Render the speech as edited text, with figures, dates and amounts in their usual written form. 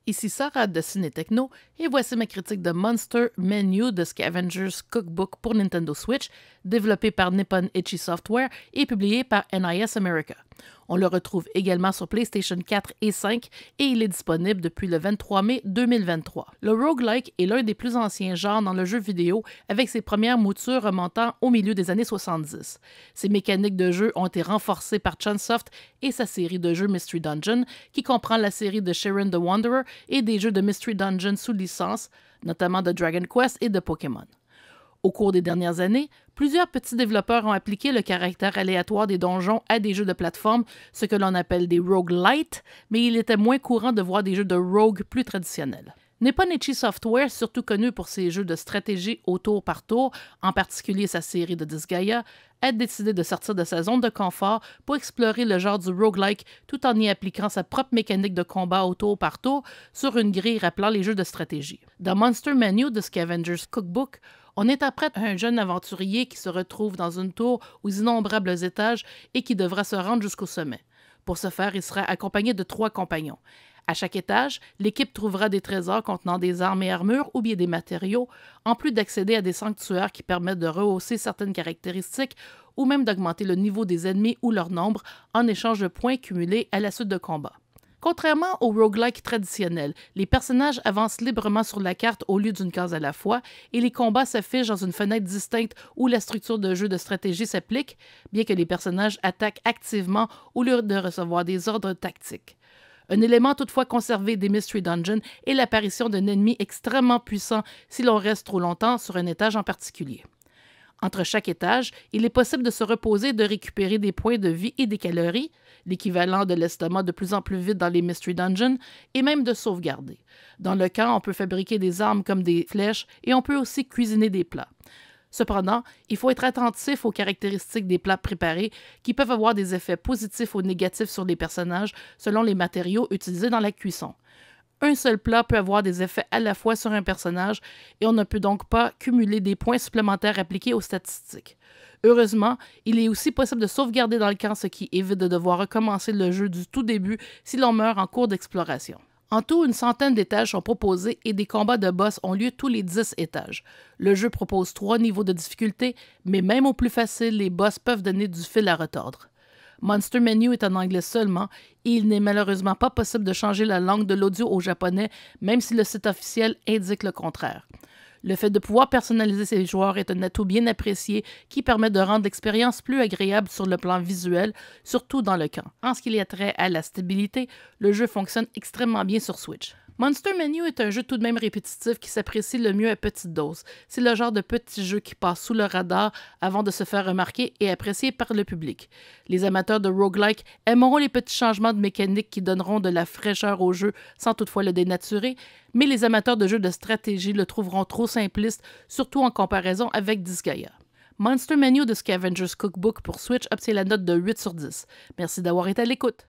Ici Sarah de Ciné Techno et voici ma critique de Monster Menu de Scavenger's Cookbook pour Nintendo Switch, développé par Nippon Ichi Software et publié par NIS America. On le retrouve également sur PlayStation 4 et 5 et il est disponible depuis le 23 mai 2023. Le roguelike est l'un des plus anciens genres dans le jeu vidéo avec ses premières moutures remontant au milieu des années 70. Ses mécaniques de jeu ont été renforcées par Chunsoft et sa série de jeux Mystery Dungeon qui comprend la série de Sharon the Wanderer et des jeux de Mystery Dungeon sous licence, notamment de Dragon Quest et de Pokémon. Au cours des dernières années, plusieurs petits développeurs ont appliqué le caractère aléatoire des donjons à des jeux de plateforme, ce que l'on appelle des roguelites, mais il était moins courant de voir des jeux de rogue plus traditionnels. Nippon Ichi Software, surtout connu pour ses jeux de stratégie au tour par tour, en particulier sa série de Disgaea, a décidé de sortir de sa zone de confort pour explorer le genre du roguelike tout en y appliquant sa propre mécanique de combat au tour par tour sur une grille rappelant les jeux de stratégie. Dans Monster Menu de Scavenger's Cookbook, on interprète un jeune aventurier qui se retrouve dans une tour aux innombrables étages et qui devra se rendre jusqu'au sommet. Pour ce faire, il sera accompagné de 3 compagnons. À chaque étage, l'équipe trouvera des trésors contenant des armes et armures ou bien des matériaux, en plus d'accéder à des sanctuaires qui permettent de rehausser certaines caractéristiques ou même d'augmenter le niveau des ennemis ou leur nombre en échange de points cumulés à la suite de combats. Contrairement au roguelike traditionnel, les personnages avancent librement sur la carte au lieu d'une case à la fois et les combats s'affichent dans une fenêtre distincte où la structure de jeu de stratégie s'applique, bien que les personnages attaquent activement au lieu de recevoir des ordres tactiques. Un élément toutefois conservé des Mystery Dungeon est l'apparition d'un ennemi extrêmement puissant si l'on reste trop longtemps sur un étage en particulier. Entre chaque étage, il est possible de se reposer et de récupérer des points de vie et des calories, l'équivalent de l'estomac de plus en plus vite dans les Mystery Dungeons, et même de sauvegarder. Dans le camp, on peut fabriquer des armes comme des flèches et on peut aussi cuisiner des plats. Cependant, il faut être attentif aux caractéristiques des plats préparés qui peuvent avoir des effets positifs ou négatifs sur les personnages selon les matériaux utilisés dans la cuisson. Un seul plat peut avoir des effets à la fois sur un personnage et on ne peut donc pas cumuler des points supplémentaires appliqués aux statistiques. Heureusement, il est aussi possible de sauvegarder dans le camp, ce qui évite de devoir recommencer le jeu du tout début si l'on meurt en cours d'exploration. En tout, une centaine d'étages sont proposés et des combats de boss ont lieu tous les 10 étages. Le jeu propose 3 niveaux de difficulté, mais même au plus facile, les boss peuvent donner du fil à retordre. Monster Menu est en anglais seulement et il n'est malheureusement pas possible de changer la langue de l'audio au japonais, même si le site officiel indique le contraire. Le fait de pouvoir personnaliser ses joueurs est un atout bien apprécié qui permet de rendre l'expérience plus agréable sur le plan visuel, surtout dans le camp. En ce qui a trait à la stabilité, le jeu fonctionne extrêmement bien sur Switch. Monster Menu est un jeu tout de même répétitif qui s'apprécie le mieux à petite dose. C'est le genre de petit jeu qui passe sous le radar avant de se faire remarquer et apprécié par le public. Les amateurs de roguelike aimeront les petits changements de mécanique qui donneront de la fraîcheur au jeu sans toutefois le dénaturer, mais les amateurs de jeux de stratégie le trouveront trop simpliste, surtout en comparaison avec Disgaea. Monster Menu de Scavenger's Cookbook pour Switch obtient la note de 8 sur 10. Merci d'avoir été à l'écoute.